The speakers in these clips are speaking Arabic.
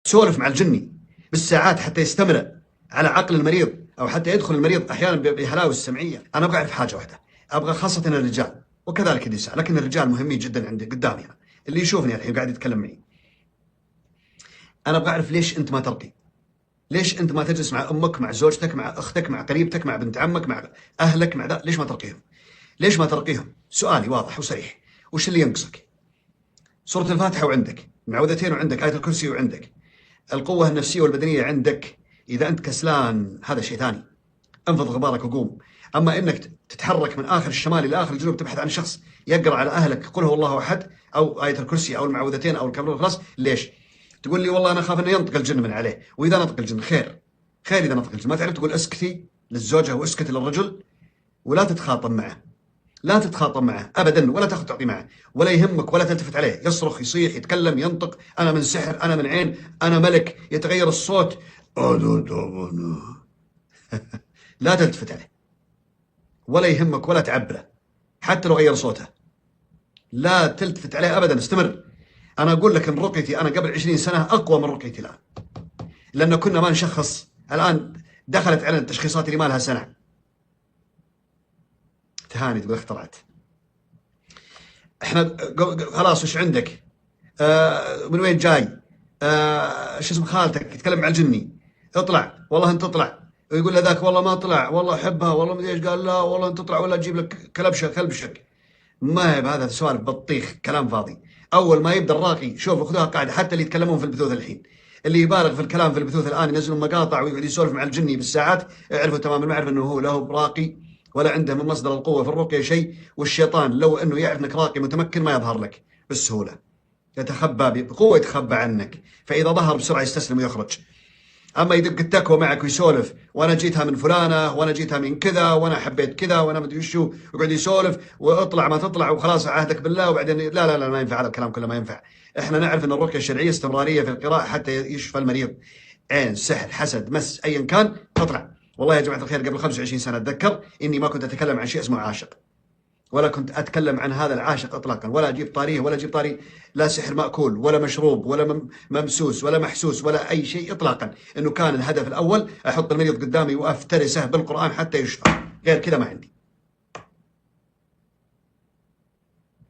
تسولف مع الجني بالساعات حتى يستمر على عقل المريض أو حتى يدخل المريض أحيانا بهلاوس السمعية. أنا أبغى أعرف حاجة واحدة، أبغى خاصة الرجال وكذلك النساء، لكن الرجال مهمين جدا عندي قدامي أنا، اللي يشوفني الحين قاعد يتكلم معي. أنا أبغى أعرف ليش أنت ما ترقي؟ ليش أنت ما تجلس مع أمك، مع زوجتك، مع أختك، مع قريبتك، مع بنت عمك، مع أهلك، مع ليش ما ترقيهم؟ ليش ما ترقيهم؟ سؤالي واضح وصريح. وش اللي ينقصك؟ سورة الفاتحة وعندك، معوذتين وعندك، آية الكرسي وعندك، القوة النفسية والبدنية عندك. إذا أنت كسلان هذا شيء ثاني، انفض غبارك وقوم. أما إنك تتحرك من آخر الشمال إلى آخر الجنوب تبحث عن شخص يقرأ على أهلك قل هو الله أحد أو آية الكرسي أو المعوذتين أو الكبر والإخلاص، ليش؟ تقول لي والله أنا أخاف أنه ينطق الجن من عليه، وإذا نطق الجن خير، خير إذا نطق الجن. ما تعرف تقول اسكتي للزوجة واسكت للرجل ولا تتخاطب معه، لا تتخاطب معه أبدا، ولا تأخذ تعطي معه، ولا يهمك ولا تلتفت عليه. يصرخ يصيح يتكلم ينطق، أنا من سحر، أنا من عين، أنا ملك، يتغير الصوت لا تلتفت عليه ولا يهمك ولا تعبره حتى لو غير صوته، لا تلتفت عليه أبدا، استمر. أنا أقول لك إن رقيتي أنا قبل 20 سنة أقوى من رقيتي الآن، لأنه كنا ما نشخص، الآن دخلت علينا التشخيصات اللي ما لها سنة. تهاني تقول اخترعت. احنا خلاص وش عندك؟ من وين جاي؟ شو اسم خالتك؟ يتكلم مع الجني، اطلع والله انت تطلع، ويقول له ذاك والله ما طلع، والله احبها، والله مدري ايش، قال لا والله انت تطلع ولا اجيب لك كلبشك. ما هي بهذا سوالف بطيخ كلام فاضي. اول ما يبدا الراقي شوف خذوها قاعده، حتى اللي يتكلمون في البثوث الحين، اللي يبالغ في الكلام في البثوث الان ينزلون مقاطع ويقعد يسولف مع الجني بالساعات، اعرفوا تمام المعرفه انه هو له براقي ولا عنده من مصدر القوه في الرقيه شيء. والشيطان لو انه يعرف انك راقي متمكن ما يظهر لك بالسهوله، يتخبى بقوه، يتخبى عنك، فاذا ظهر بسرعه يستسلم ويخرج. اما يدق التكوى معك ويسولف وانا جيتها من فلانه وانا جيتها من كذا وانا حبيت كذا وانا مدري وشو، ويقعد يسولف واطلع ما تطلع وخلاص عهدك بالله، وبعدين لا ما ينفع، هذا الكلام كله ما ينفع. احنا نعرف ان الرقيه الشرعيه استمراريه في القراءه حتى يشفى المريض، عين، سحر، حسد، مس، ايا كان تطلع. والله يا جماعه الخير قبل 25 سنه اتذكر اني ما كنت اتكلم عن شيء اسمه عاشق، ولا كنت أتكلم عن هذا العاشق إطلاقا، ولا أجيب طاريه ولا أجيب طاري لا سحر مأكول ولا مشروب ولا ممسوس ولا محسوس ولا أي شيء إطلاقا. إنه كان الهدف الأول أحط المريض قدامي وأفترسه بالقرآن حتى يشفى، غير كذا ما عندي.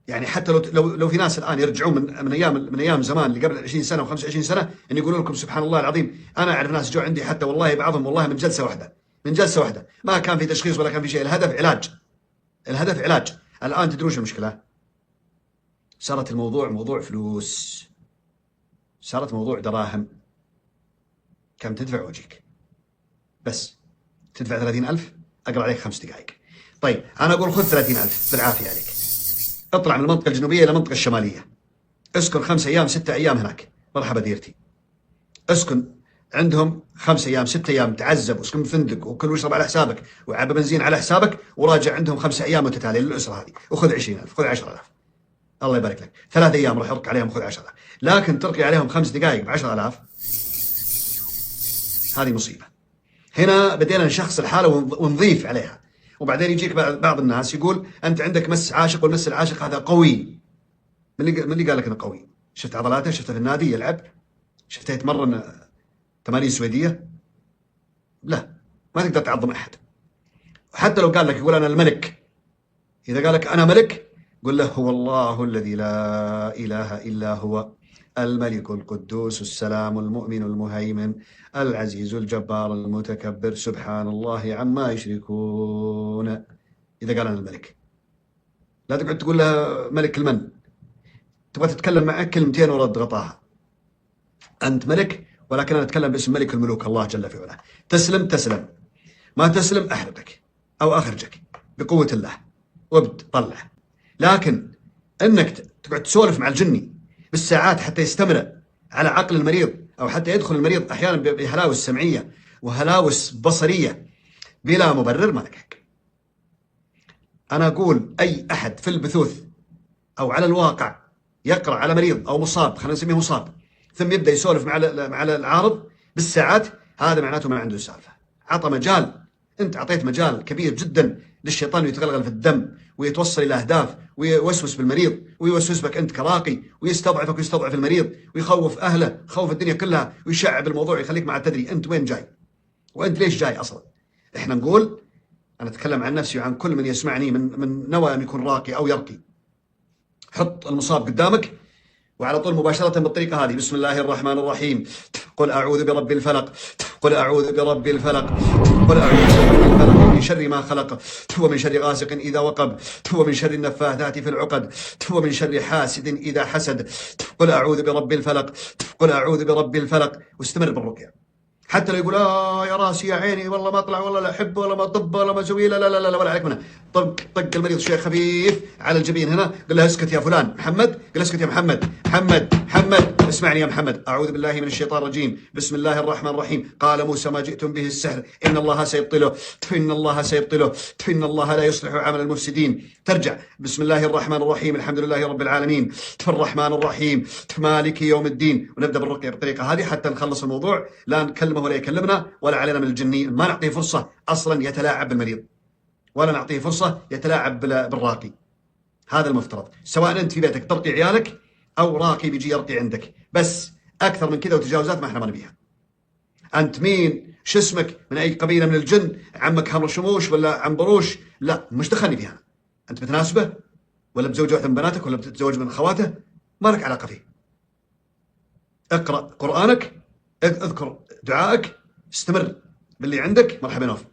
يعني حتى لو في ناس الآن يرجعون من أيام زمان اللي قبل 20 سنة و25 سنة إن يقولون لكم سبحان الله العظيم، أنا أعرف ناس جو عندي حتى والله بعضهم والله من جلسة واحدة ما كان في تشخيص ولا كان في شيء، الهدف علاج. الآن تدرون شو المشكلة؟ صارت الموضوع موضوع فلوس، صارت موضوع دراهم. كم تدفع وجهك؟ بس تدفع 30,000 أقرأ عليك 5 دقائق. طيب أنا أقول خذ 30,000 بالعافية عليك، اطلع من المنطقة الجنوبية إلى المنطقة الشمالية، اسكن 5 أيام 6 أيام هناك، مرحبا ديرتي. اسكن عندهم 5 أيام 6 أيام، تعذب واسكن بفندق وكل واشرب على حسابك وعبى بنزين على حسابك، وراجع عندهم 5 أيام متتالية للأسرة هذه، وخذ 20,000 خذ 10,000 الله يبارك لك. 3 أيام راح يرقي عليهم خذ 10,000، لكن ترقي عليهم 5 دقائق ب10,000 هذه مصيبة. هنا بدينا نشخص الحالة ونضيف عليها. وبعدين يجيك بعض الناس يقول أنت عندك مس عاشق، والمس العاشق هذا قوي. من اللي قال لك أنه قوي؟ شفت عضلاته؟ شفته في النادي يلعب؟ شفته يتمرن تمارين سويدية؟ لا، ما تقدر تعظم أحد. حتى لو قال لك يقول أنا الملك، إذا قال لك أنا ملك قل له هو الله الذي لا إله إلا هو الملك القدوس السلام المؤمن المهيمن العزيز الجبار المتكبر سبحان الله عما يشركون. إذا قال أنا الملك، لا تقعد تقول له ملك المن، تبغى تتكلم معه كلمتين ورد غطاها. أنت ملك، ولكن أنا أتكلم باسم ملك الملوك الله جل في علاه. تسلم، ما تسلم أحرقك أو أخرجك بقوة الله وبتطلع. لكن أنك تقعد تسولف مع الجني بالساعات حتى يستمر على عقل المريض أو حتى يدخل المريض أحيانا بهلاوس سمعية وهلاوس بصرية بلا مبرر، ما لك حق. أنا أقول أي أحد في البثوث أو على الواقع يقرأ على مريض أو مصاب، خلينا نسميه مصاب، ثم يبدأ يسولف مع العارض بالساعات، هذا معناته ما عنده سالفة. عطى مجال، أنت أعطيت مجال كبير جدا للشيطان يتغلغل في الدم ويتوصل إلى أهداف ويوسوس بالمريض ويوسوس بك أنت كراقي ويستضعفك ويستضعف المريض ويخوف أهله، خوف الدنيا كلها، ويشعب الموضوع ويخليك ما عاد تدري أنت وين جاي وأنت ليش جاي أصلا. إحنا نقول، أنا أتكلم عن نفسي وعن كل من يسمعني من نوى أن يكون راقي أو يرقي، حط المصاب قدامك وعلى طول مباشرة بالطريقة هذه: بسم الله الرحمن الرحيم، قل أعوذ برب الفلق، قل أعوذ برب الفلق، قل أعوذ برب الفلق من شر ما خلق، ومن شر غاسق إذا وقب، ومن شر النفاثات في العقد، ومن شر حاسد إذا حسد، قل أعوذ برب الفلق، قل أعوذ برب الفلق. واستمر بالرقية، حتى لو يقول يا راسي يا عيني والله ما اطلع والله لا احبه ولا ما اطب ولا ما اسوي، لا لا لا لا ولا عليك منه. طق المريض شيء خفيف على الجبين هنا، قل له اسكت يا فلان. محمد، قل اسكت يا محمد. محمد اسمعني يا محمد. اعوذ بالله من الشيطان الرجيم، بسم الله الرحمن الرحيم. قال موسى ما جئتم به السحر ان الله سيبطله، ان الله سيبطله، ان الله لا يصلح عمل المفسدين. ترجع بسم الله الرحمن الرحيم، الحمد لله رب العالمين، الرحمن الرحيم، مالك يوم الدين. ونبدا بالرقيه بالطريقه هذه حتى نخلص الموضوع، لا نكلمه ولا يكلمنا ولا علينا من الجني، ما نعطيه فرصه اصلا يتلاعب بالمريض ولا نعطيه فرصه يتلاعب بالراقي. هذا المفترض، سواء انت في بيتك ترقي عيالك او راقي بيجي يرقي عندك، بس اكثر من كذا وتجاوزات ما احنا ما نبيها. انت مين؟ شو اسمك؟ من اي قبيله من الجن؟ عمك حمر شموش ولا عنبروش؟ لا، مش دخلني فيها. انت بتناسبه ولا بتزوج واحده من بناتك ولا بتتزوج من اخواته؟ ما لك علاقه فيه. اقرا قرانك، اذكر دعائك، استمر باللي عندك، مرحبا نوف،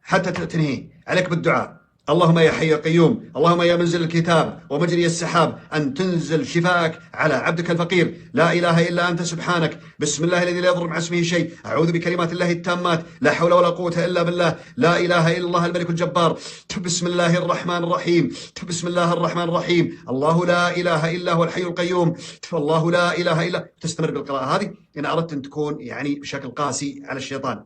حتى تنهي. عليك بالدعاء: اللهم يا حي يا قيوم، اللهم يا منزل الكتاب ومجري السحاب، أن تنزل شفاءك على عبدك الفقير، لا إله إلا أنت سبحانك، بسم الله الذي لا يضر مع اسمه شيء، أعوذ بكلمات الله التامات، لا حول ولا قوة إلا بالله، لا إله إلا الله الملك الجبار، بسم الله الرحمن الرحيم، بسم الله الرحمن الرحيم، الله لا إله إلا هو الحي القيوم، الله لا إله إلا. تستمر بالقراءة هذه إن أردت أن تكون يعني بشكل قاسي على الشيطان،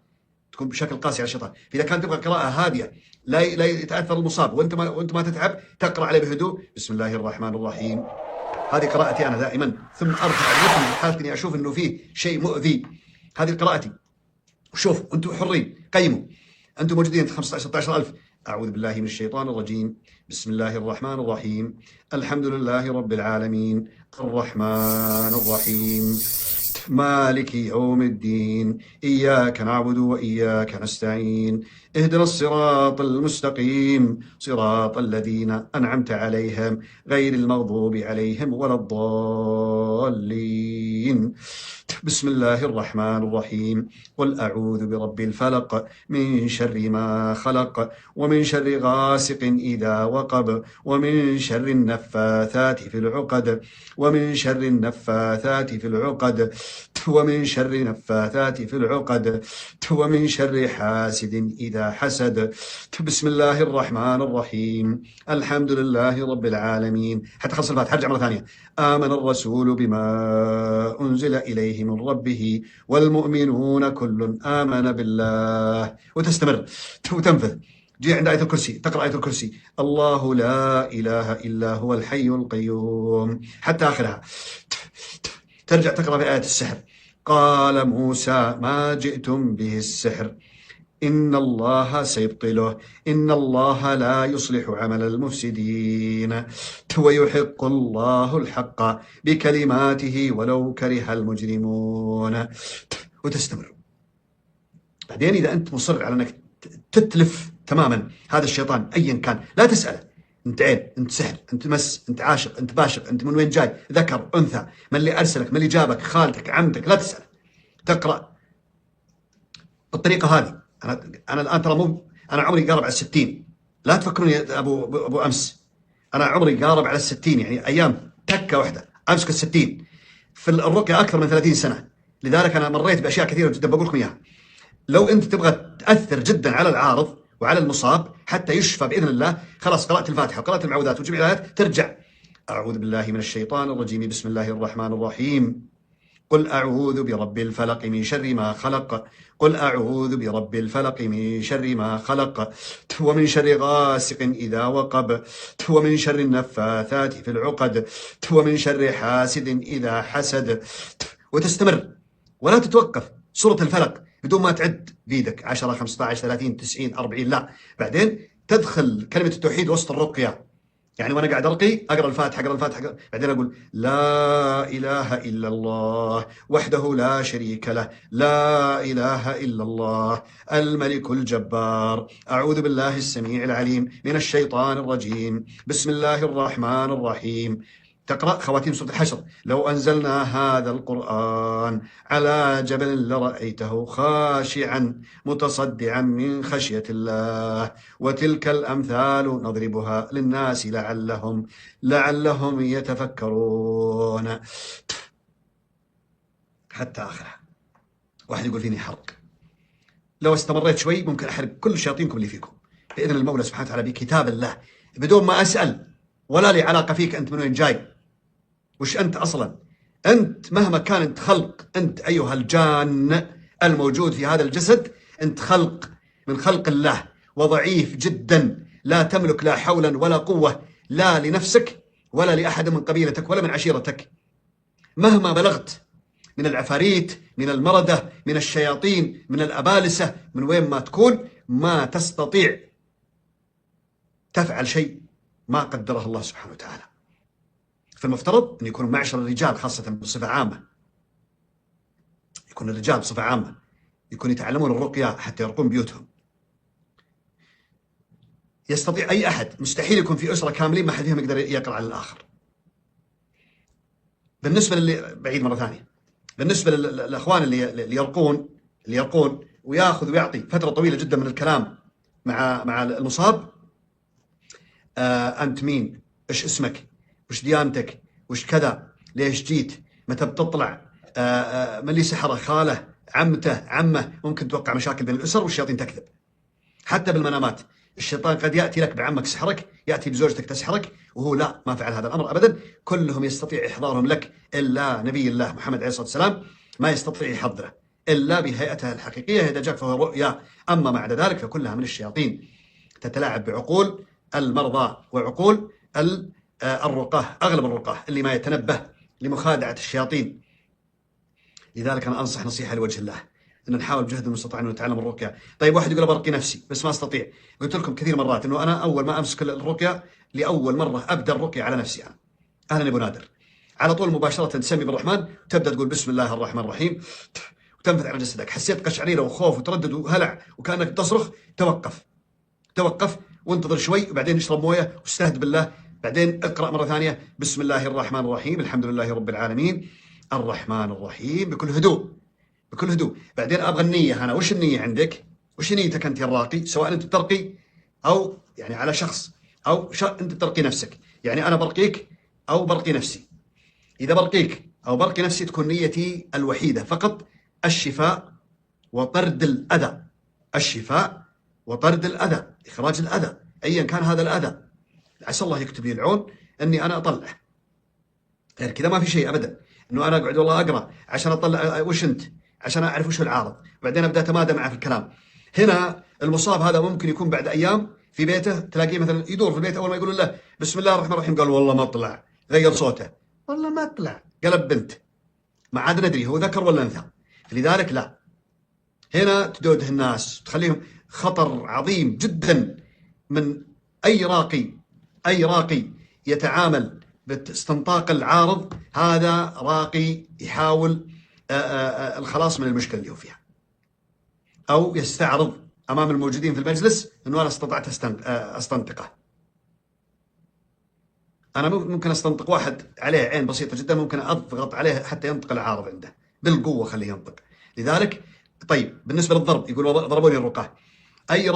تكون بشكل قاسي على الشيطان. إذا كانت تبغى قراءة هادية لا يتأثر المصاب وانت ما تتعب، تقرأ عليه بهدوء: بسم الله الرحمن الرحيم. هذه قراءتي أنا دائما، ثم أرفع الرتم في حالة إني أشوف إنه فيه شيء مؤذي. هذه قراءتي. وشوف أنتم حرين، قيموا، أنتم موجودين 15-16,000. أعوذ بالله من الشيطان الرجيم، بسم الله الرحمن الرحيم، الحمد لله رب العالمين، الرحمن الرحيم، مالك يوم الدين، إياك نعبد وإياك نستعين، اهدنا الصراط المستقيم، صراط الذين أنعمت عليهم غير المغضوب عليهم ولا الضالين. بسم الله الرحمن الرحيم، قل أعوذ برب الفلق من شر ما خلق، ومن شر غاسق إذا وقب، ومن شر النفاثات في العقد، ومن شر النفاثات في العقد، ومن شر النفاثات في العقد، ومن شر حاسد إذا حسد. بسم الله الرحمن الرحيم، الحمد لله رب العالمين. حتى خلص الفاتحة ارجع مرة ثانية: آمن الرسول بما أنزل إليه من ربه والمؤمنون كل آمن بالله. وتستمر وتنفذ. جي عند آية الكرسي، تقرأ آية الكرسي: الله لا إله إلا هو الحي القيوم، حتى آخرها. ترجع تقرأ في آية السحر: قال موسى ما جئتم به السحر إن الله سيبطله، إن الله لا يصلح عمل المفسدين، ويحق الله الحق بكلماته ولو كره المجرمون. وتستمر. بعدين إذا أنت مصر على أنك تتلف تماما هذا الشيطان أيا كان، لا تسأله أنت عين، أنت سحر، أنت مس، أنت عاشق، أنت باشق، أنت من وين جاي، ذكر أنثى، من اللي أرسلك، من اللي جابك، خالتك، عمتك، لا تسأل. تقرأ بالطريقة هذه. أنا الآن ترى أنا عمري قارب على 60، لا تفكروني يا أبو أمس، أنا عمري قارب على 60، يعني أيام تكة واحدة أمسك 60 في الرقية أكثر من 30 سنة. لذلك أنا مريت بأشياء كثيرة جدا بقول لكم إياها. لو أنت تبغى تأثر جدا على العارض وعلى المصاب حتى يشفى بإذن الله، خلاص قرأت الفاتحة وقرأت المعوذات وجميع الآيات، ترجع: أعوذ بالله من الشيطان الرجيم، بسم الله الرحمن الرحيم، قل أعوذ برب الفلق من شر ما خلق، قل أعوذ برب الفلق من شر ما خلق، ومن شر غاسق إذا وقب، ومن شر النفاثات في العقد، ومن شر حاسد إذا حسد. وتستمر ولا تتوقف. سورة الفلق بدون ما تعد بيدك 10 15 30 90 40، لا، بعدين تدخل كلمة التوحيد وسط الرقية. يعني وانا قاعد ارقي اقرا الفاتحه بعدين اقول لا اله الا الله وحده لا شريك له، لا اله الا الله الملك الجبار، اعوذ بالله السميع العليم من الشيطان الرجيم، بسم الله الرحمن الرحيم. تقرأ خواتيم سورة الحشر: لو أنزلنا هذا القرآن على جبل لرأيته خاشعا متصدعا من خشية الله وتلك الأمثال نضربها للناس لعلهم يتفكرون، حتى آخرها. واحد يقول فيني حرق، لو استمريت شوي ممكن أحرق كل شياطينكم اللي فيكم بإذن المولى سبحانه وتعالى بكتاب الله، بدون ما أسأل ولا لي علاقة فيك أنت من وين جاي، وش أنت أصلا. أنت مهما كان أنت خلق، أنت أيها الجان الموجود في هذا الجسد، أنت خلق من خلق الله وضعيف جدا، لا تملك لا حولا ولا قوة لا لنفسك ولا لأحد من قبيلتك ولا من عشيرتك. مهما بلغت من العفاريت، من المردة، من الشياطين، من الأبالسة، من وين ما تكون، ما تستطيع تفعل شيء ما قدره الله سبحانه وتعالى. فالمفترض أن يكون معشر الرجال خاصة بصفة عامة، يكون الرجال بصفة عامة يكون يتعلمون الرقية حتى يرقون بيوتهم. يستطيع أي أحد، مستحيل يكون في أسرة كاملين ما أحد فيهم يقدر يقرأ على الآخر. بالنسبة للي بعيد مرة ثانية، بالنسبة للأخوان اللي يرقون وياخذ ويعطي فترة طويلة جدا من الكلام مع المصاب، أنت مين؟ إيش اسمك؟ وش ديانتك؟ وش كذا؟ ليش جيت؟ متى بتطلع؟ من اللي سحره؟ خاله؟ عمته؟ عمه؟ ممكن توقع مشاكل بين الأسر، والشياطين تكذب حتى بالمنامات. الشيطان قد يأتي لك بعمك سحرك، يأتي بزوجتك تسحرك، وهو لا، ما فعل هذا الأمر أبدا. كلهم يستطيع إحضارهم لك، إلا نبي الله محمد عليه الصلاة والسلام ما يستطيع يحضره إلا بهيئته الحقيقية، إذا جاء فهو رؤيا. أما بعد ذلك فكلها من الشياطين تتلاعب بعقول المرضى وعقول الرقاه، أغلب الرقاه اللي ما يتنبه لمخادعة الشياطين. لذلك أنا أنصح نصيحة لوجه الله أن نحاول بجهد المستطاع أن نتعلم الرقية. طيب واحد يقول برقي نفسي بس ما أستطيع. قلت لكم كثير مرات أنه أنا أول ما أمسك الرقية لأول مرة أبدأ الرقية على نفسي أنا. أهلا يا أبو نادر، على طول مباشرة تسمي بالرحمن وتبدأ تقول بسم الله الرحمن الرحيم وتنفذ على جسدك. حسيت قشعريرة وخوف وتردد وهلع وكأنك تصرخ، توقف وانتظر شوي، وبعدين اشرب موية واستهد بالله، بعدين اقرأ مرة ثانية بسم الله الرحمن الرحيم الحمد لله رب العالمين الرحمن الرحيم بكل هدوء. بعدين أبغى النية. أنا وش النية عندك؟ وش نيتك أنت يا الراقي؟ سواء أنت بترقي أو يعني على شخص أو أنت بترقي نفسك، يعني أنا برقيك أو برقي نفسي. إذا برقيك أو برقي نفسي تكون نيتي الوحيدة فقط الشفاء وطرد الأذى، إخراج الأذى أيا كان هذا الأذى. عسى الله يكتب لي العون أني أنا أطلع، غير كذا ما في شيء أبدا. أنه أنا أقعد والله أقرأ عشان أطلع وش أنت، عشان أعرف وش العارض، بعدين أبدأ أتمادى معه في الكلام. هنا المصاب هذا ممكن يكون بعد أيام في بيته تلاقيه مثلا يدور في البيت، أول ما يقول له بسم الله الرحمن الرحيم قال والله ما طلع، غير صوته والله ما طلع، قلب بنت، ما عاد ندري هو ذكر ولا أنثى. لذلك لا، هنا تدوده الناس، تخليهم خطر عظيم جدا من أي راقي يتعامل باستنطاق العارض. هذا راقي يحاول الخلاص من المشكلة اللي هو فيها، أو يستعرض أمام الموجودين في المجلس أنه أنا استطعت أستنطقه. أنا ممكن أستنطق واحد عليه عين بسيطة جدا، ممكن أضغط عليه حتى ينطق العارض عنده بالقوة، خليه ينطق. لذلك طيب بالنسبة للضرب، يقول ضربوني الرقاة. أي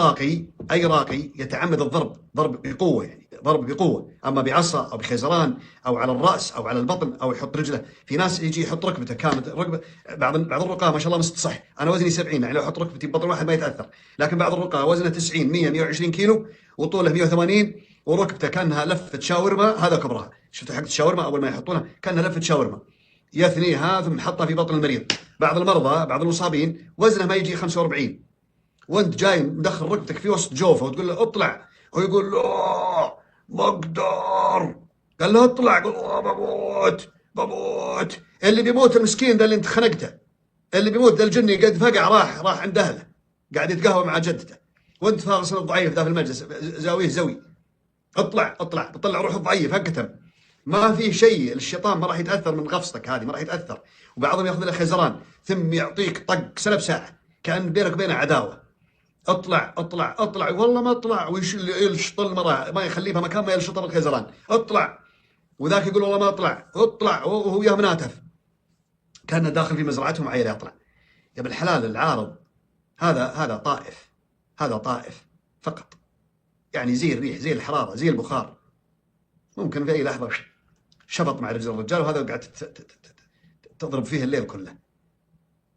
راقي يتعمد الضرب ضرب بقوة، يعني ضرب بقوة، أما بعصا أو بخيزران أو على الرأس أو على البطن أو يحط رجله. في ناس يجي يحط ركبته كامل، ركبة بعض الرقاة ما شاء الله مستصح، أنا وزني 70، يعني لو أحط ركبتي ببطن واحد ما يتأثر، لكن بعض الرقاة وزنه 90 100 120 كيلو وطوله 180 وركبته كأنها لفة شاورما. هذا كبرها، شفتوا حق الشاورما أول ما يحطونها كأنها لفة شاورما، يثنيها ثم حطها في بطن المريض. بعض المرضى بعض المصابين وزنه ما يجي 45، وانت جاي مدخل ركبتك في وسط جوفه وتقول له اطلع، هو يقول لا ما اقدر. قال له اطلع، قال بموت. اللي بيموت المسكين ده اللي انت خنقته، اللي بيموت ده الجني قد فقع راح عند اهله قاعد يتقهوى مع جدته. وانت فارس الضعيف ذا في المجلس زاويه زوي، اطلع اطلع، بتطلع روح الضعيف هكتم. ما في شيء، الشيطان ما راح يتاثر من غفصتك هذه، ما راح يتاثر. وبعضهم ياخذ له خزران ثم يعطيك طق سنه بساعه كان بينك وبينه عداوه. اطلع اطلع اطلع، والله ما اطلع، ويلشط المراه ما يخليه في مكان ما يلشط الخزران، اطلع. وذاك يقول والله ما اطلع، اطلع وهو يا مناتف، كان داخل في مزرعتهم عيل يطلع. يا ابن الحلال العارض هذا طائف، هذا طائف فقط، يعني زي الريح زي الحراره زي البخار، ممكن في اي لحظه شبط مع رجل الرجال، وهذا قاعد تضرب فيه الليل كله،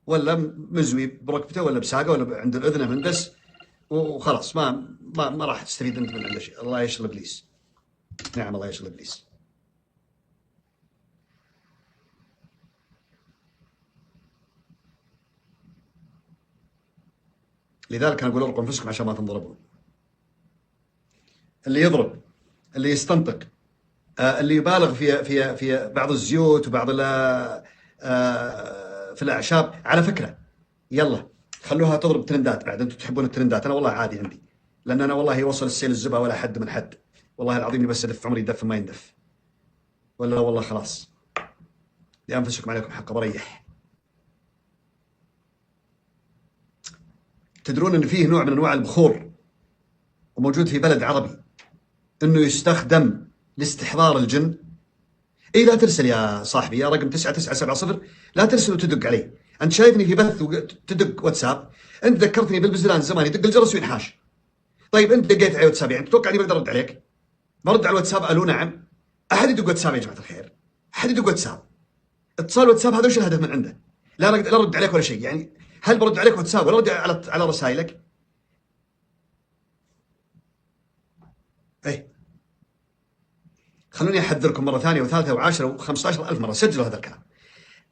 ولا مزوي بركبته ولا بساقه ولا عند الاذنه مندس، وخلاص ما راح تستفيد انت من عنده شيء. الله يشغل ابليس. نعم الله يشغل ابليس. لذلك انا اقول ارقوا انفسكم عشان ما تنضربون. اللي يضرب، اللي يستنطق، اللي يبالغ في بعض الزيوت وبعض في الاعشاب، على فكره يلا خلوها تضرب ترندات بعد، انتم تحبون الترندات، انا والله عادي عندي، لان انا والله يوصل السيل الزبا ولا حد من حد، والله العظيم بس ادف عمري يدف ما يندف، ولا والله خلاص لانفسكم عليكم حق بريح. تدرون ان فيه نوع من انواع البخور وموجود في بلد عربي انه يستخدم لاستحضار الجن؟ اي لا ترسل يا صاحبي، يا رقم 9970 لا ترسل وتدق علي. انت شايفني في بث وتدق واتساب، انت ذكرتني بالبزلان زمان يدق الجرس وينحاش. طيب انت دقيت علي واتساب، يعني تتوقع اني بقدر ارد عليك؟ برد على الواتساب الو نعم. احد يدق واتساب يا جماعه الخير، احد يدق واتساب. اتصال واتساب هذا وش الهدف من عنده؟ لا ارد عليك ولا شيء، يعني هل برد عليك واتساب ولا ارد على رسائلك؟ اي خلوني احذركم مره ثانيه وثالثه وعاشره و15,000 مره، سجلوا هذا الكلام.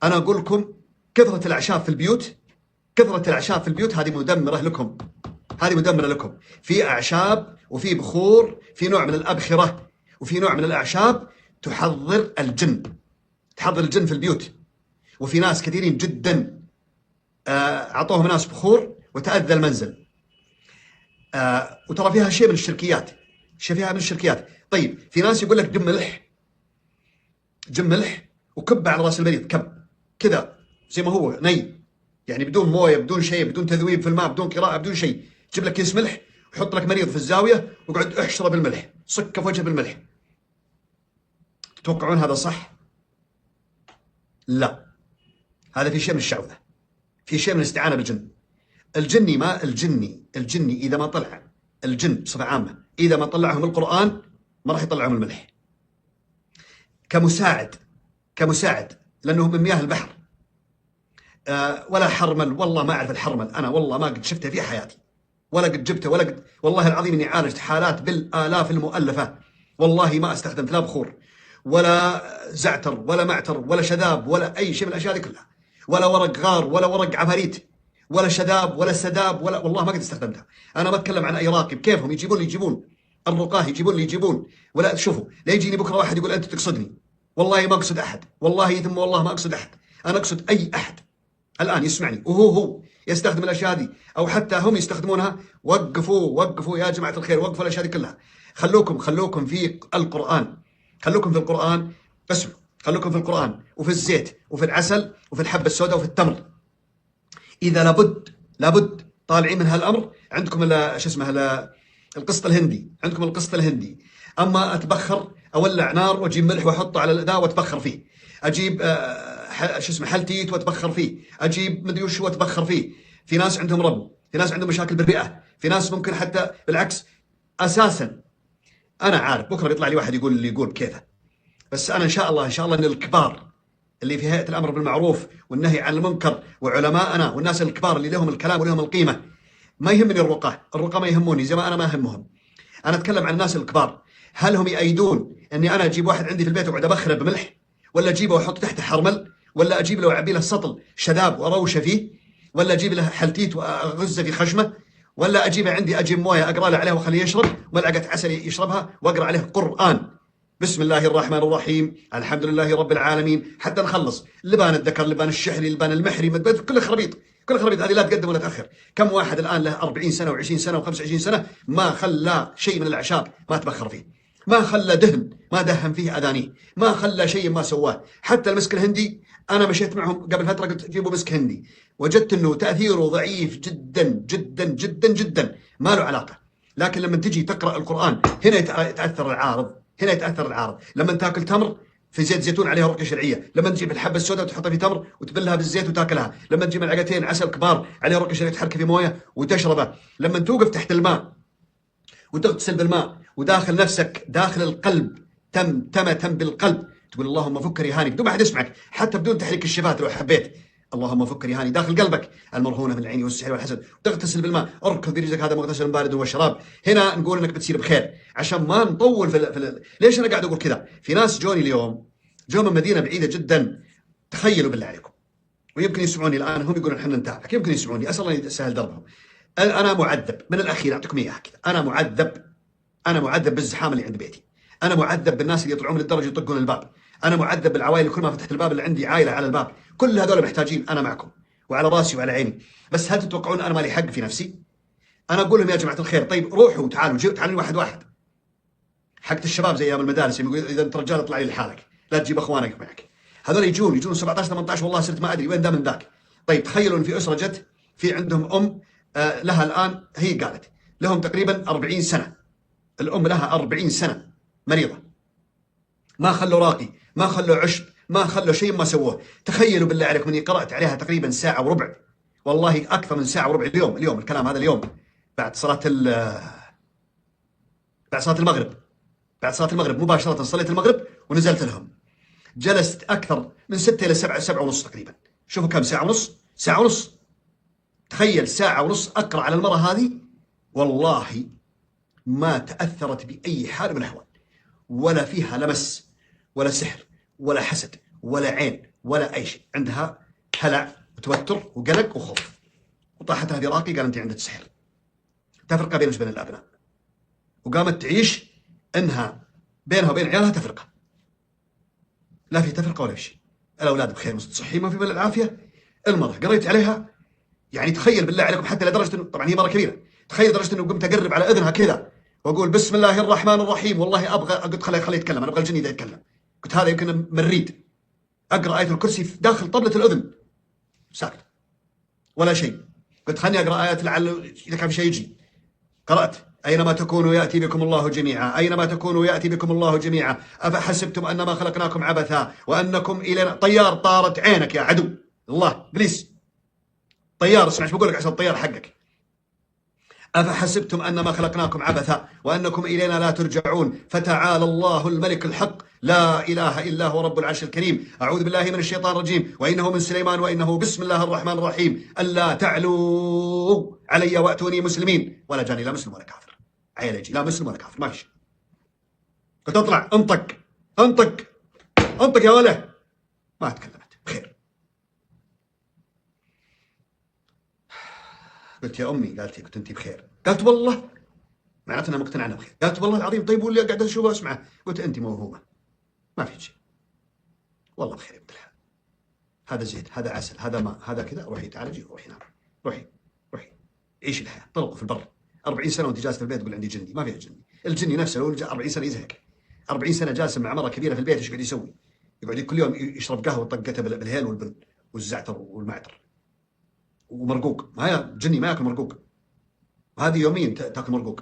انا اقول لكم كثره الاعشاب في البيوت، كثره الاعشاب في البيوت هذه مدمره لكم، هذه مدمره لكم. في اعشاب وفي بخور، في نوع من الابخره وفي نوع من الاعشاب تحضر الجن، تحضر الجن في البيوت. وفي ناس كثيرين جدا اعطوهم ناس بخور وتاذى المنزل. وترى فيها شيء من الشركيات، شيء فيها من الشركيات. طيب في ناس يقول لك جم ملح، جم ملح وكبه على راس المريض، كب كذا زي ما هو ني، يعني بدون مويه بدون شيء، بدون تذويب في الماء، بدون قراءه، بدون شيء. جيب لك كيس ملح وحط لك مريض في الزاويه وقعد احشره بالملح، صكه في وجهه بالملح. تتوقعون هذا صح؟ لا، هذا في شيء من الشعوذه، في شيء من الاستعانه بالجن. الجني اذا ما طلع، الجن بصفه عامه اذا ما طلعهم القران ما راح يطلعهم الملح. كمساعد لانه من مياه البحر. ولا حرمل، والله ما اعرف الحرمل، انا والله ما قد شفته في حياتي، ولا قد جبته، ولا قد، والله العظيم اني عالجت حالات بالالاف المؤلفه، والله ما استخدمت لا بخور ولا زعتر ولا معتر ولا شذاب ولا اي شيء من الاشياء هذه كلها، ولا ورق غار ولا ورق عفاريت ولا شذاب ولا سداب، ولا والله ما قد استخدمتها. انا بتكلم عن اي راقب كيفهم يجيبون الرقاه، يجيبون ولا شوفوا، لا يجيني بكره واحد يقول انت تقصدني، والله ما اقصد احد، والله ثم والله ما اقصد احد، انا اقصد اي احد الان يسمعني وهو يستخدم الاشياء هذه او حتى هم يستخدمونها. وقفوا يا جماعه الخير، وقفوا الاشياء هذه كلها. خلوكم في القران، خلوكم في القران، اسمعوا، خلوكم في القران وفي الزيت وفي العسل وفي الحبه السوداء وفي التمر. اذا لابد طالعين من هالامر، عندكم شو اسمه القسط الهندي، عندكم القسط الهندي. اما اتبخر، اولع نار واجيب ملح واحطه على ذا واتبخر فيه، اجيب شو اسمه حلتيت واتبخر فيه، اجيب مدري وش واتبخر فيه. في ناس عندهم ربو، في ناس عندهم مشاكل بالرئه، في ناس ممكن حتى بالعكس. اساسا انا عارف بكره بيطلع لي واحد يقول اللي يقول بكيفه، بس انا ان شاء الله ان الكبار اللي في هيئه الامر بالمعروف والنهي عن المنكر وعلماءنا والناس الكبار اللي لهم الكلام ولهم القيمه، ما يهمني الرقى ما يهموني زي ما انا ما اهمهم. انا اتكلم عن الناس الكبار، هل هم يأيدون اني انا اجيب واحد عندي في البيت واقعد ابخره بملح، ولا اجيبه واحط تحته حرمل، ولا اجيب له واعبي له سطل شذاب واروشه فيه، ولا اجيب له حلتيت واغزه في خشمه، ولا اجيبه عندي اجيب مويه اقرا له عليها واخليه يشرب، ملعقه عسل يشربها واقرا عليه قران، بسم الله الرحمن الرحيم الحمد لله رب العالمين، حتى نخلص. لبان الذكر، لبان الشحري، لبان المحري، كله خرابيط، كل الخرابيط هذه لا تقدم ولا تاخر. كم واحد الان له 40 سنه و20 سنه و25 سنه ما خلى شيء من الاعشاب ما تبخر فيه، ما خلى دهن ما دهن فيه اذانيه، ما خلى شيء ما سواه. حتى المسك الهندي انا مشيت معهم قبل فتره قلت جيبوا مسك هندي، وجدت انه تاثيره ضعيف جدا جدا جدا جدا، ما له علاقه. لكن لما تجي تقرا القران هنا يتاثر العارض، هنا يتاثر العارض. لما تاكل تمر في زيت زيتون عليها رقيه شرعيه، لما تجيب الحبه السوداء وتحطها في تمر وتبلها بالزيت وتاكلها، لما تجيب ملعقتين عسل كبار عليها رقيه شرعيه تحركها في مويه وتشربه، لما توقف تحت الماء وتغتسل بالماء وداخل نفسك داخل القلب تم بالقلب تقول اللهم فك رهاني بدون ما حد يسمعك، حتى بدون تحريك الشفات لو حبيت، اللهم فك رهاني داخل قلبك المرهونه من العين والسحر والحسد، تغتسل بالماء، اركض برجلك هذا مغتسل بارد وشراب. هنا نقول انك بتصير بخير عشان ما نطول ليش انا قاعد اقول كذا؟ في ناس جوني اليوم جو من مدينه بعيده جدا، تخيلوا بالله عليكم، ويمكن يسمعوني الان هم يقولون احنا نتابعك، يمكن يسمعوني، اسال الله يسهل دربهم. انا معذب من الاخير، اعطيكم اياها كذا، انا معذب بالزحام اللي عند بيتي، انا معذب بالناس اللي يطلعون من الدرج يطقون الباب، انا معذب بالعوائل كل ما فتحت الباب اللي عندي عائله على الباب، كل هذول محتاجين، انا معكم وعلى راسي وعلى عيني. بس هل تتوقعون انا مالي حق في نفسي؟ انا اقول لهم يا جماعه الخير طيب روحوا تعالوا تعالوا واحد واحد. حقت الشباب زي ايام المدارس يقول اذا انت رجال اطلع لي لحالك، لا تجيب اخوانك معك. هذول يجون 17 18 والله صرت ما ادري وين ذا من ذاك. طيب تخيلوا ان في اسره جت في عندهم ام لها الان، هي قالت لهم تقريبا 40 سنه، الام لها 40 سنه مريضه، ما خلوا راقي، ما خلوا عشب، ما خلوا شيء ما سووه. تخيلوا بالله عليكم اني قرات عليها تقريبا ساعه وربع، والله اكثر من ساعه وربع اليوم الكلام هذا اليوم بعد صلاه المغرب، بعد صلاه المغرب مباشره صليت المغرب ونزلت لهم، جلست اكثر من 6 الى 7 ونص تقريبا. شوفوا كم ساعه ونص، ساعه ونص، تخيل ساعه ونص اقرا على المراه هذه، والله ما تاثرت باي حال من الاحوال، ولا فيها لمس ولا سحر ولا حسد ولا عين ولا اي شيء، عندها هلع وتوتر وقلق وخوف، وطاحت هذه راقي قال انت عندك سحر. تفرقه بينك وبين الابناء، وقامت تعيش انها بينها وبين عيالها تفرقه، لا في تفرقه ولا في شيء، الاولاد بخير مصحين ما في بال العافيه. المراه قريت عليها، يعني تخيل بالله عليكم حتى لدرجه انه طبعا هي مره كبيره، تخيل لدرجه انه قمت اقرب على اذنها كذا واقول بسم الله الرحمن الرحيم، والله ابغى، قلت خليه يتكلم، انا ابغى الجني ده يتكلم، قلت هذا يمكن مريد، اقرا ايه الكرسي داخل طبله الاذن، ساكت ولا شيء، قلت خلني اقرا ايات لعل اذا كان في شيء يجي، قرات اينما تكونوا ياتي بكم الله جميعا، اينما تكونوا ياتي بكم الله جميعا، افحسبتم انما خلقناكم عبثا وانكم الينا. طيار طارت عينك يا عدو الله ابليس، طيار، اسمع ايش بقول لك عشان الطيار حقك. أفحسبتم أنما خلقناكم عبثا وأنكم إلينا لا ترجعون، فتعالى الله الملك الحق لا إله إلا هو رب العرش الكريم، أعوذ بالله من الشيطان الرجيم، وإنه من سليمان وإنه بسم الله الرحمن الرحيم، ألا تعلوا علي وأتوني مسلمين، ولا جاني لا مسلم ولا كافر، عيل يجي لا مسلم ولا كافر ما في شيء. قلت اطلع انطق انطق انطق يا وله، ما تكلمت بخير. قلت يا امي، قالت لي قلت انت بخير، قالت والله، معناته انها مقتنعه انها بخير، قالت والله العظيم طيب واللي قاعد اشوفه واسمعه، قلت انت موهومه ما في شيء، والله بخير يا بنت الحلال، هذا زيت هذا عسل هذا ماء هذا كذا، روحي تعالجي روحي نام، روحي عيشي الحياه، طلقوا في البر. 40 سنه وانت جالسه في البيت تقول عندي جني، ما فيها جني، الجني نفسه لو 40 سنه يزهق، 40 سنه جالسه مع مره كبيره في البيت ايش قاعد يسوي؟ يقعد كل يوم يشرب قهوه طقته بالهيل والبن والزعتر والمعتر ومرقوق، ما جني ما ياكل مرقوق، هذه يوميا تاكل مرقوق.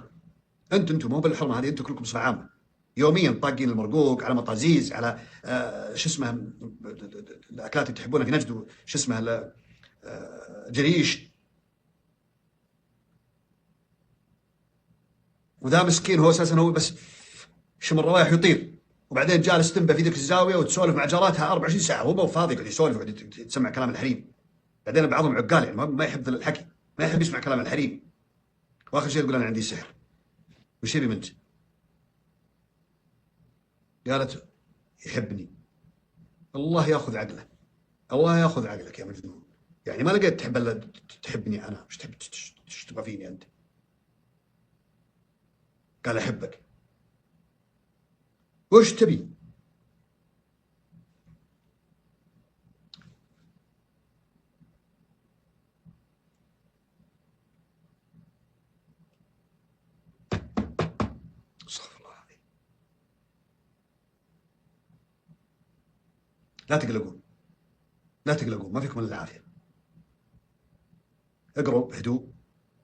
انتم مو بالحرمه هذه، انتم كلكم بصفه عامه يوميا طاقين المرقوق على مطازيز على شو اسمه الاكلات اللي تحبونها في نجد، شو اسمه جريش. وذا مسكين هو اساسا هو بس شم الروايح يطير، وبعدين جالس تنبه في ذيك الزاويه وتسولف مع جاراتها 24 ساعه، هو مو فاضي يقعد يسولف يقعد يسمع كلام الحريم. بعدين بعضهم عقال يعني ما يحب الحكي، ما يحب يسمع كلام الحريم، واخر شيء تقول انا عندي سحر. وش يبي منك؟ قالت يحبني. الله ياخذ عقله، الله ياخذ عقلك يا مجنون، يعني ما لقيت تحب الا تحبني انا، مش تحب تبغى فيني انت؟ قال احبك. وش تبي؟ لا تقلقون، لا تقلقون، ما فيكم الا العافيه. اقروا بهدوء.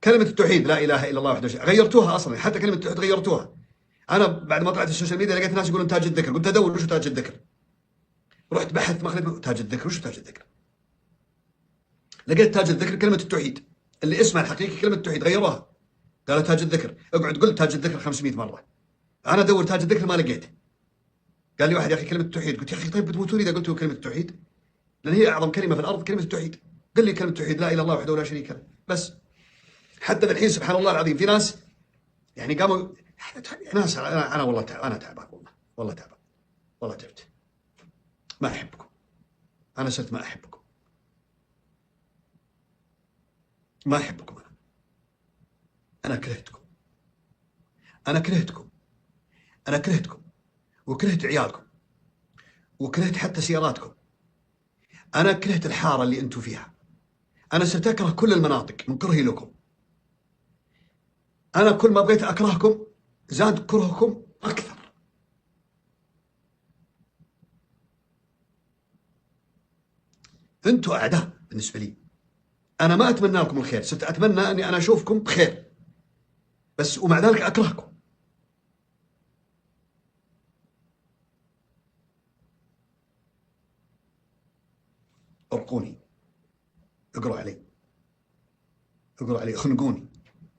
كلمه التوحيد لا اله الا الله وحده غيرتوها اصلا، حتى كلمه التوحيد غيرتوها. انا بعد ما طلعت السوشيال ميديا لقيت ناس يقولون تاج الذكر، قلت ادور وش تاج الذكر. رحت بحثت مخلد تاج الذكر، وش تاج الذكر؟ لقيت تاج الذكر كلمه التوحيد، اللي اسمها الحقيقي كلمه التوحيد، غيروها قالوا تاج الذكر. اقعد قل تاج الذكر 500 مره. انا ادور تاج الذكر ما لقيت. قال لي واحد يا اخي كلمه التوحيد، قلت يا اخي طيب بتموتوني اذا قلتوا كلمه التوحيد، لان هي اعظم كلمه في الارض كلمه التوحيد. قل لي كلمه التوحيد لا اله الا الله وحده لا شريك له بس. حتى الحين سبحان الله العظيم في ناس يعني قاموا ناس، انا والله انا تعبان، والله تعبان، والله تعبت. ما احبكم، انا صرت ما احبكم، ما احبكم. انا كرهتكم، انا كرهتكم، انا كرهتكم، وكرهت عيالكم، وكرهت حتى سياراتكم. انا كرهت الحاره اللي انتم فيها. انا صرت اكره كل المناطق من كرهي لكم. انا كل ما بغيت اكرهكم زاد كرهكم اكثر. انتم اعداء بالنسبه لي. انا ما اتمنى لكم الخير، صرت اتمنى اني انا اشوفكم بخير بس، ومع ذلك اكرهكم. ارقوني، اقروا علي، اقروا علي، خنقوني.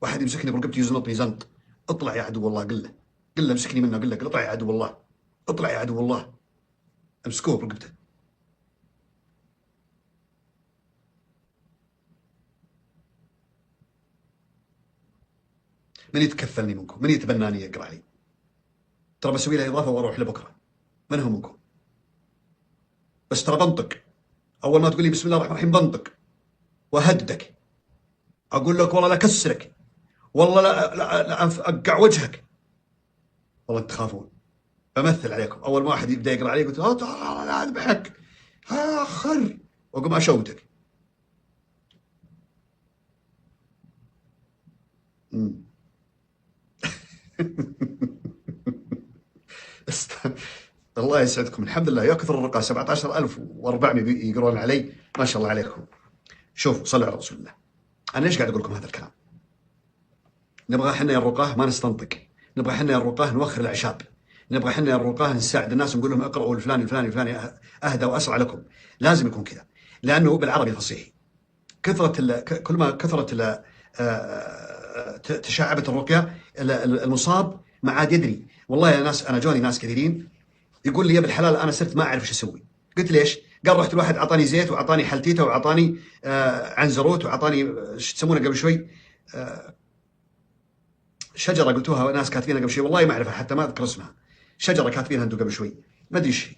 واحد يمسكني برقبتي يزنطني زنط. اطلع يا عدو الله، قل له، قل له امسكني منه، قل له اطلع يا عدو الله، اطلع يا عدو الله. امسكوه برقبته. من يتكفلني منكم؟ من يتبناني يقرا علي؟ ترى بسوي له اضافه واروح لبكره. من هو منكم؟ بس ترى بنطق. اول ما تقول لي بسم الله الرحمن الرحيم بنطق واهددك. اقول لك والله لا اكسرك، والله لا اقع وجهك. والله تخافون. بمثل عليكم. اول ما واحد يبدا يقرا علي قلت لا اذبحك اخر، واقوم اشوتك. الله يسعدكم. الحمد لله، يا كثر الرقاه 17400 يقرون علي، ما شاء الله عليكم. شوفوا صلوا على رسول الله. انا ليش قاعد اقول لكم هذا الكلام؟ نبغى احنا يا الرقاه ما نستنطق، نبغى احنا يا الرقاه نوخر الاعشاب، نبغى احنا يا الرقاه نساعد الناس ونقول لهم اقرأوا الفلاني الفلاني الفلاني اهدى واسرع لكم. لازم يكون كذا، لانه بالعربي الفصيح كل ما كثرت تشعبت الرقيه المصاب ما عاد يدري. والله يا ناس انا جوني ناس كثيرين يقول لي يا ابن الحلال انا صرت ما اعرف ايش اسوي. قلت ليش؟ قال رحت الواحد اعطاني زيت واعطاني حلتيته واعطاني عنزروت واعطاني ايش تسمونه قبل شوي شجره قلتوها ناس كاتبينها قبل شوي، والله ما اعرفها حتى ما اذكر اسمها. شجره كاتبينها انتم قبل شوي ما ادري ايش.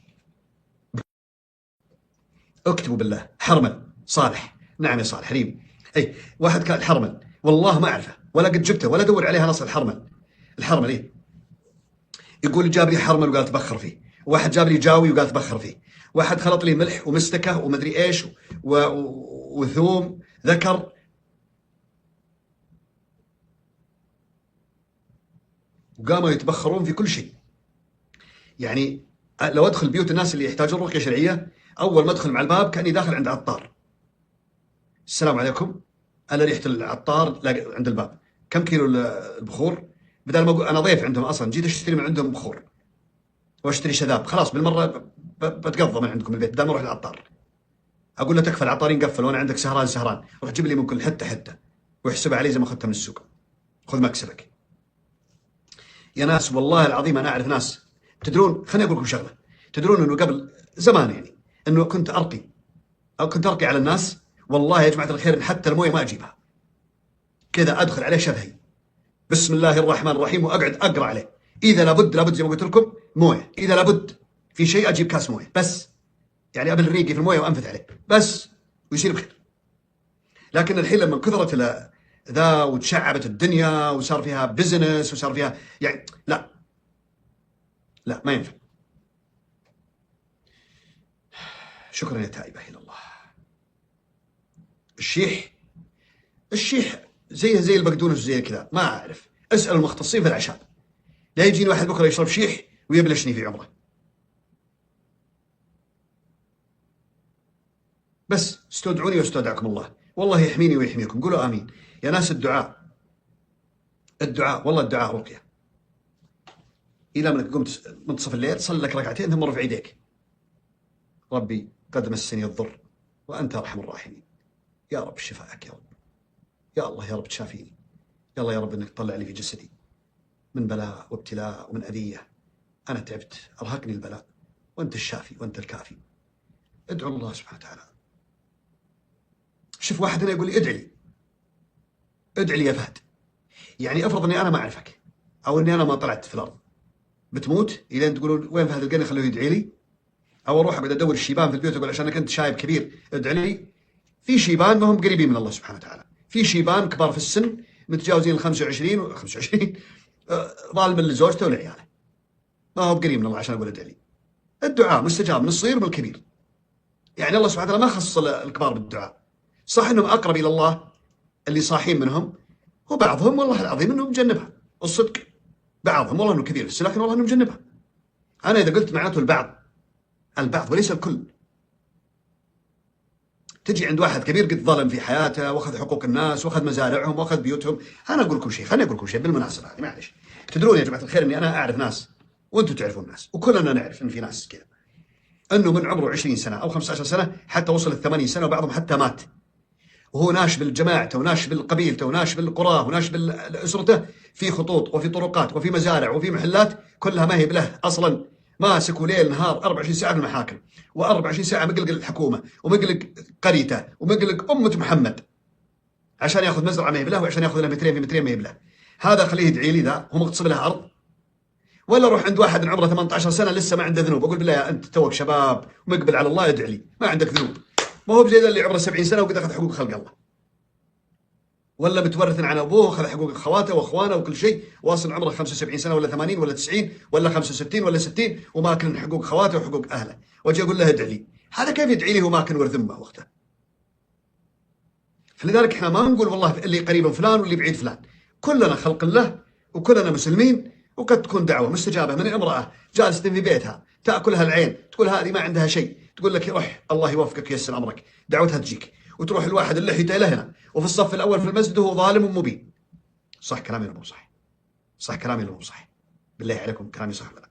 اكتبوا بالله. حرمل صالح. نعم يا صالح ريم. اي واحد كان حرمل والله ما اعرفه ولا قد جبته ولا ادور عليها نص الحرمل. الحرمل ايه؟ يقول جاب لي حرمل وقال تبخر فيه، واحد جاب لي جاوي وقال تبخر فيه، واحد خلط لي ملح ومستكه ومدري ايش وثوم ذكر. وقاموا يتبخرون في كل شيء. يعني لو ادخل بيوت الناس اللي يحتاجون رقيه شرعيه، اول ما ادخل مع الباب كاني داخل عند عطار. السلام عليكم، انا ريحه العطار عند الباب. كم كيلو البخور؟ بدل ما اقول انا ضيف عندهم اصلا، جيت اشتري من عندهم بخور واشتري شذاب، خلاص بالمره بتقضى من عندكم البيت بدل ما اروح للعطار. اقول له تكفى العطارين قفل وانا عندك سهران، روح جيب لي من كل حته واحسبها علي زي ما اخذتها من السوق. خذ مكسبك. يا ناس والله العظيم انا اعرف ناس. تدرون خليني اقول لكم شغله، تدرون انه قبل زمان يعني انه كنت ارقي على الناس. والله يا جماعه الخير حتى المويه ما اجيبها، كذا ادخل عليه شفهي بسم الله الرحمن الرحيم واقعد اقرا عليه. اذا لابد زي ما قلت لكم مويه، اذا لابد في شيء اجيب كاس مويه بس، يعني ابل ريقي في المويه وانفث عليه بس ويصير بخير. لكن الحين لما كثرت ذا وتشعبت الدنيا وصار فيها بزنس وصار فيها يعني لا ما ينفع. شكرا يا تائبه الى الله. الشيح زي البقدونس زي كذا ما اعرف، اسال المختصين في الاعشاب. لا يجيني واحد بكره يشرب شيح ويبلشني في عمره. بس استودعوني واستودعكم الله، والله يحميني ويحميكم. قولوا آمين يا ناس. الدعاء والله الدعاء رقية. إذا منك قمت منتصف الليل صلي لك ركعتين ثم رفع يديك: ربي قد مسني الضر وأنت أرحم الراحمين، يا رب شفاءك يا رب، يا الله يا رب تشافيني، يا الله يا رب إنك تطلع لي في جسدي من بلاء وابتلاء ومن أذية، أنا تعبت أرهقني البلاء وأنت الشافي وأنت الكافي. ادعو الله سبحانه وتعالى. شوف واحد هنا يقول لي ادعي لي يا فهد. يعني افرض اني انا ما اعرفك او اني انا ما طلعت في الارض، بتموت الين تقولون وين فهد القني خلوه يدعي لي، او اروح اقعد ادور الشيبان في البيوت اقول عشانك انت شايب كبير ادعي لي. في شيبان ما هم قريبين من الله سبحانه وتعالى، في شيبان كبار في السن متجاوزين ال 25 و25 ظالم لزوجته ولعياله، ما هو قريب من الله عشان اقول ادعي لي. الدعاء مستجاب من الصغير ومن الكبير. يعني الله سبحانه وتعالى ما خصص الكبار بالدعاء. صح انهم اقرب الى الله اللي صاحين منهم، وبعضهم والله العظيم انه مجنبها، الصدق بعضهم والله انه كثير في لكن والله انه مجنبها. انا اذا قلت معناته البعض وليس الكل. تجي عند واحد كبير قد ظلم في حياته واخذ حقوق الناس واخذ مزارعهم واخذ بيوتهم. انا اقول لكم شيء، خليني اقول لكم شيء بالمناسبه هذه، معلش. تدرون يا جماعه الخير اني انا اعرف ناس وانتم تعرفون ناس وكلنا نعرف ان في ناس كذا، انه من عمره 20 سنه او 15 سنه حتى وصل ال 80 سنه وبعضهم حتى مات، وهو ناشب جماعته وناشب قبيلته وناشب قراه وناشب اسرته في خطوط وفي طرقات وفي مزارع وفي محلات كلها ما هي بله اصلا، ماسك وليل نهار 24 ساعه في المحاكم و24 ساعه مقلق الحكومه ومقلق قريته ومقلق امه محمد عشان ياخذ مزرعه ما هي بله وعشان ياخذ له مترين في مترين ما هي بله. هذا خليه يدعي لي ذا هو مغتصب له ارض؟ ولا اروح عند واحد عمره 18 سنه لسه ما عنده ذنوب اقول بالله يا انت توك شباب ومقبل على الله ادعي لي ما عندك ذنوب؟ ما هو بزي ذا اللي عمره 70 سنه وقد اخذ حقوق خلق الله، ولا متورث عن ابوه واخذ حقوق اخواته واخوانه وكل شيء، واصل عمره 75 سنه ولا 80 ولا 90 ولا 65 ولا 60 وماكل من حقوق اخواته وحقوق اهله، واجي اقول له ادعي لي. هذا كيف يدعي لي وما كان ورث امه وقته؟ فلذلك احنا ما نقول والله اللي قريب من فلان واللي بعيد فلان، كلنا خلق الله وكلنا مسلمين، وقد تكون دعوه مستجابه من امراه جالسه في بيتها تاكلها العين تقول هذه ما عندها شيء، تقول لك روح الله يوفقك ييسر امرك، دعوتها تجيك، وتروح الواحد اللي لحيته الى هنا وفي الصف الاول في المسجد وهو ظالم مبين. صح كلامي ولا مو صح؟ صح كلامي ولا مو صح؟ بالله عليكم كلامي صح ولا لا؟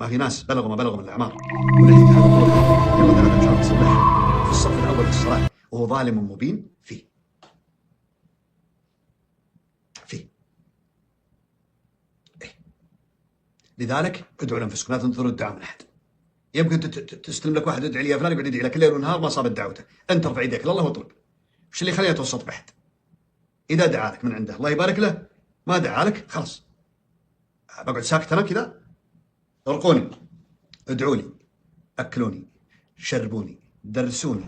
ما في ناس بلغوا ما بلغوا من الاعمار ولحيته يلا 3 أشهر تصلح في الصف الاول في الصلاه وهو ظالم مبين. فيه لذلك ادعوا لانفسكم، لا تنتظروا الدعاء من احد. يمكن تستلم لك واحد ادعي لي يا فلان يقعد يدعي لك ليل ونهار ما صابت دعوته، انت ارفع يديك لله واطلب. وش اللي خلينا توسط بحد؟ اذا دعا لك من عنده الله يبارك له، ما دعا لك خلاص بقعد ساكت انا كذا. ارقوني، ادعوا لي، اكلوني، شربوني، درسوني،